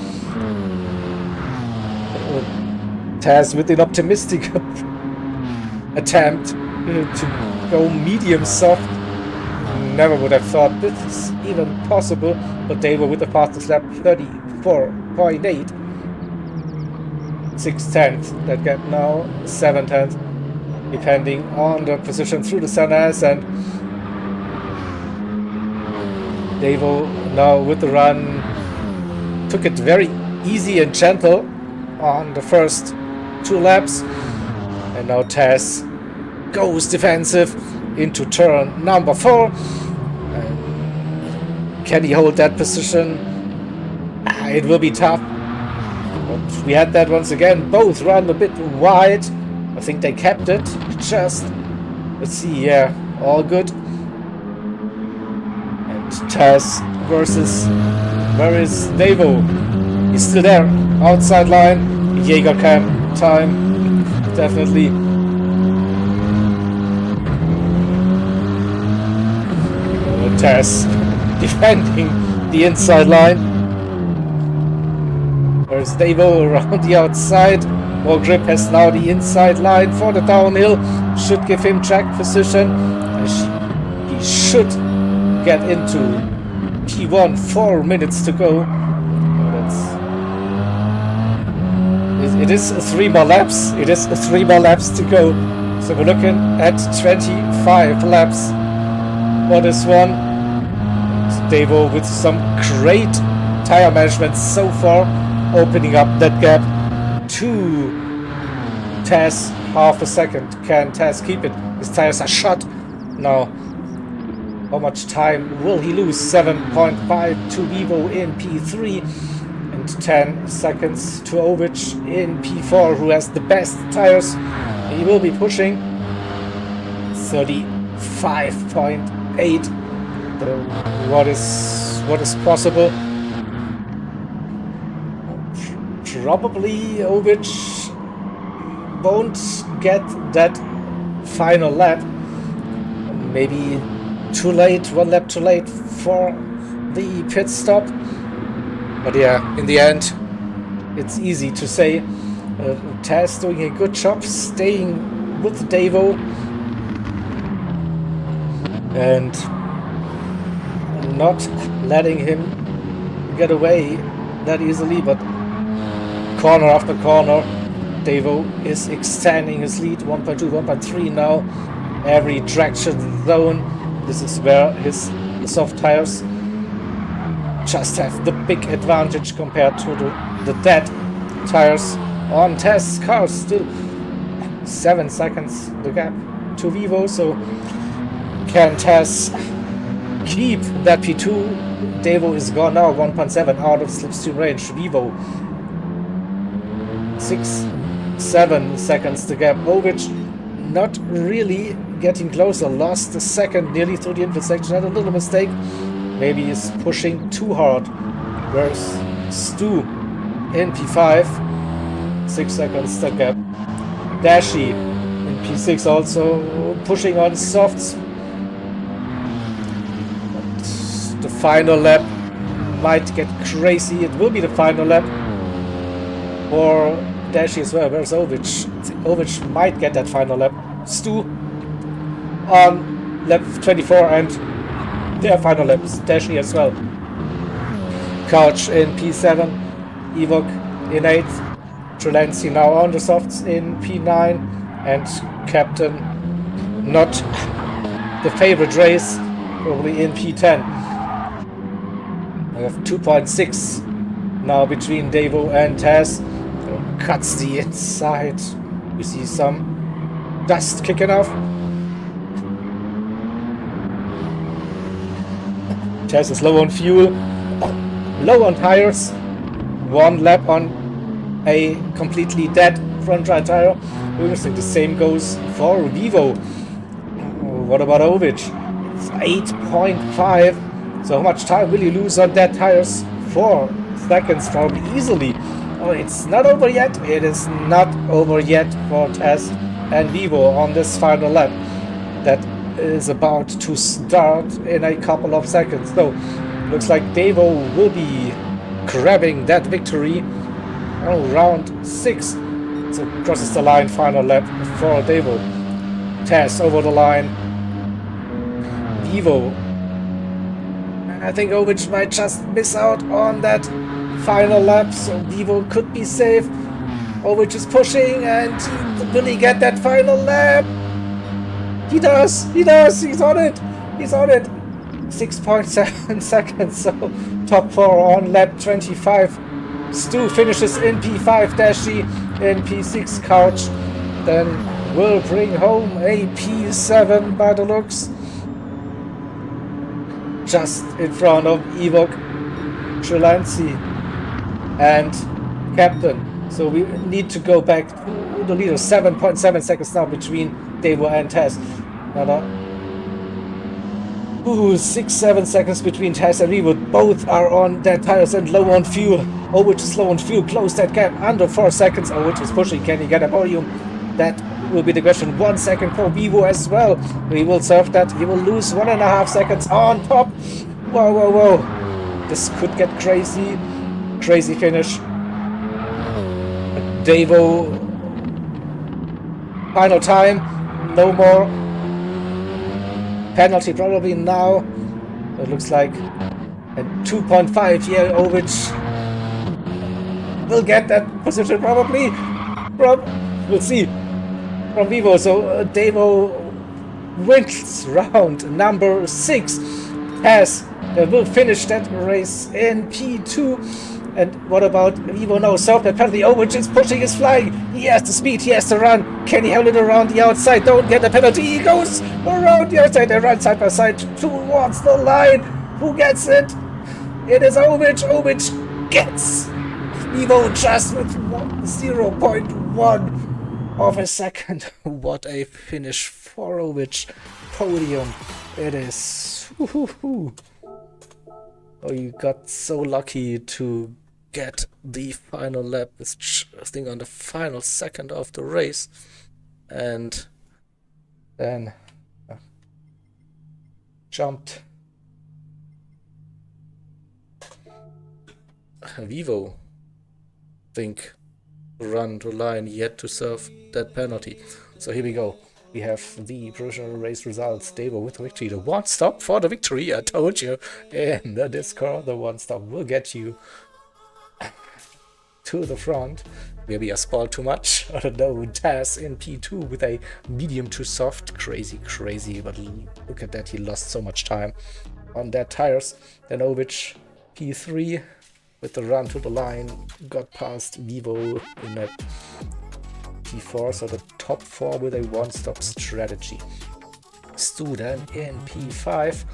Taz with an optimistic attempt to go medium soft. Never would have thought this is even possible, but they were with the fastest lap 34.8. 6/10 that gap now, 7/10, depending on the position through the centers. And Devo now with the run took it very easy and gentle on the first 2 laps, and now Taz goes defensive into turn number 4. Can he hold that position? It will be tough. But we had that once again. Both run a bit wide. I think they kept it. Just let's see. Yeah, all good. And Taz versus where is Devo? He's still there. Outside line. Jaeger cam time. Definitely. Taz defending the inside line. There's Devo around the outside. More grip has now the inside line for the downhill. Should give him track position. He should get into P1. 4 minutes to go. It is 3 more laps. It is 3 more laps to go. So we're looking at 25 laps for this one. Devo with some great tire management so far, opening up that gap to Taz half a second. Can Taz keep it? His tires are shot now. How much time will he lose? 7.5 to Vivo in P3 and 10 seconds to Ovich in P4, who has the best tires. He will be pushing 35.8. What is possible? Probably Ovich won't get that final lap. Maybe too late, 1 lap too late for the pit stop. But yeah, in the end, it's easy to say. Taz doing a good job staying with Devo and not letting him get away that easily, but corner after corner, Devo is extending his lead. 1.2, 1.3 now. Every traction zone. This is where his soft tires just have the big advantage compared to the dead tires on Taz's cars. Still 7 seconds the gap to Vivo, so can Taz keep that P2? Devo is gone now, 1.7 out of slipstream range. Vivo 6-7 seconds to gap. Ovich not really getting closer, lost a second nearly through the intersection. Had a little mistake, maybe he's pushing too hard. Where's Stu in P5? 6 seconds to gap. Dashi in P6 also pushing on softs. The final lap might get crazy. It will be the final lap for Dashi as well. Where's Ovich? Ovich might get that final lap. Stu on lap 24 and their final laps. Dashi as well. Couch in P7. Evok in 8th. Trelency now on the softs in P9. And Captain, not the favorite race, probably in P10. We have 2.6 now between Devo and Taz. Cuts the inside. We see some dust kicking off. Taz is low on fuel, low on tires. 1 lap on a completely dead front right tire. Interesting. The same goes for Vivo. What about Ovich? It's 8.5. So how much time will you lose on dead tires? 4 seconds probably easily. Oh, it's not over yet. It is not over yet for Taz and Vivo on this final lap. That is about to start in a couple of seconds. So looks like Devo will be grabbing that victory. Oh, round 6 So crosses the line, final lap for Devo. Tess over the line. Vivo. I think Ovic might just miss out on that final lap, so Vivo could be safe. Ovic is pushing, and will he get that final lap? He does, he's on it, 6.7 seconds, so top 4 on lap 25. Stu finishes in P5, Dashi in P6, Couch then will bring home a P7 by the looks. Just in front of Evok, Trelancy and Captain. So we need to go back to the leader. 7.7 seconds now between Devo and Tess. Another 6-7 seconds between Tess and Vivo. Both are on dead tires and low on fuel. Ovic is low on fuel. Close that gap under 4 seconds. Ovic is pushing. Can he get a podium? That will be the question. 1 second for Vivo as well. He will surf that. He will lose 1.5 seconds on top. Whoa. This could get crazy. Crazy finish. Devo. Final time. No more. Penalty probably now. It looks like a 2.5. Yeah, Ovic will get that position probably. We'll see. From Vivo. So Devo wins round number 6. Tess will finish that race in P2. And what about Vivo? No, surf that penalty. Ovic is pushing, is flying. He has the speed, he has the run. Can he hold it around the outside? Don't get the penalty. He goes around the outside and runs side by side towards the line. Who gets it? It is Ovic. Ovic gets Vivo just with 0.1 of a second. What a finish for Ovic. Podium. It is. Oh, you got so lucky to get the final lap, I think on the final second of the race, and then jumped. Vivo, think, run to line yet to serve that penalty. So here we go. We have the provisional race results. Devo with the victory. The one stop for the victory. I told you in the Discord, the one stop will get you to the front. Maybe I spoiled too much. I don't know. Taz in P2 with a medium to soft. Crazy. But look at that. He lost so much time on that tires. Then Ovic P3 with the run to the line. Got past Vivo in that P4, so the top 4 with a one-stop strategy. Stu then in P5,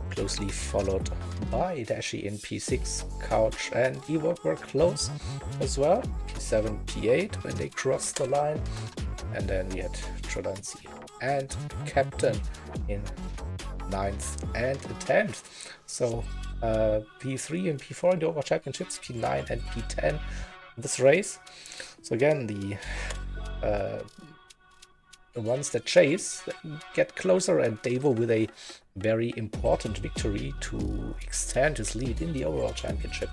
closely followed by Dashi in P6. Couch and Ewok were close as well. P7, P8 when they crossed the line. And then we had Trodancy and Captain in 9th and 10th. So P3 and P4 in the Overall Championships, P9 and P10 in this race. So again, the ones that chase get closer, and Devo with a very important victory to extend his lead in the overall championship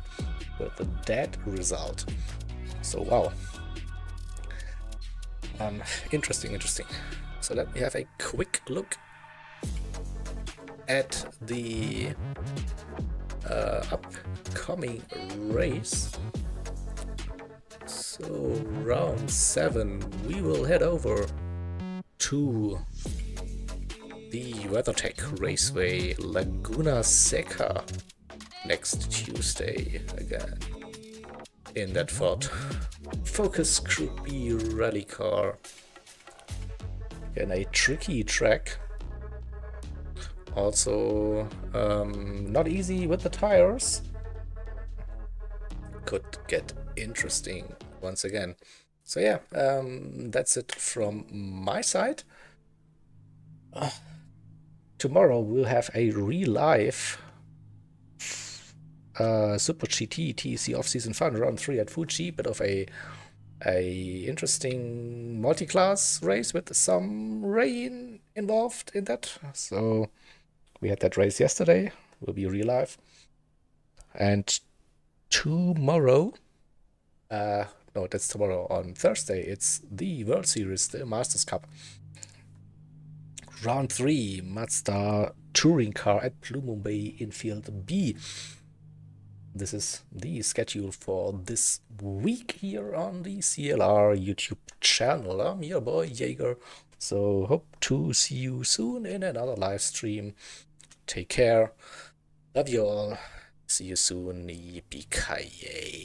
with that result. So wow, interesting. So let me have a quick look at the upcoming race. So round 7, we will head over to the WeatherTech Raceway Laguna Seca next Tuesday again in that Ford Focus Gr.B rally car. Again, a tricky track. Also not easy with the tires. Could get interesting once again. So yeah, that's it from my side. Tomorrow we'll have a real-life Super GT TC off-season fun round 3 at Fuji. Bit of a interesting multi-class race with some rain involved in that. So we had that race yesterday. Will be real life. And tomorrow no, that's tomorrow. On Thursday, it's the World Series, the Masters Cup. Round 3, Mazda Touring Car at Blue Moon Bay in Field B. This is the schedule for this week here on the CLR YouTube channel. I'm your boy Jaeger, so hope to see you soon in another live stream. Take care. Love you all. See you soon. Yippee-ki-yay.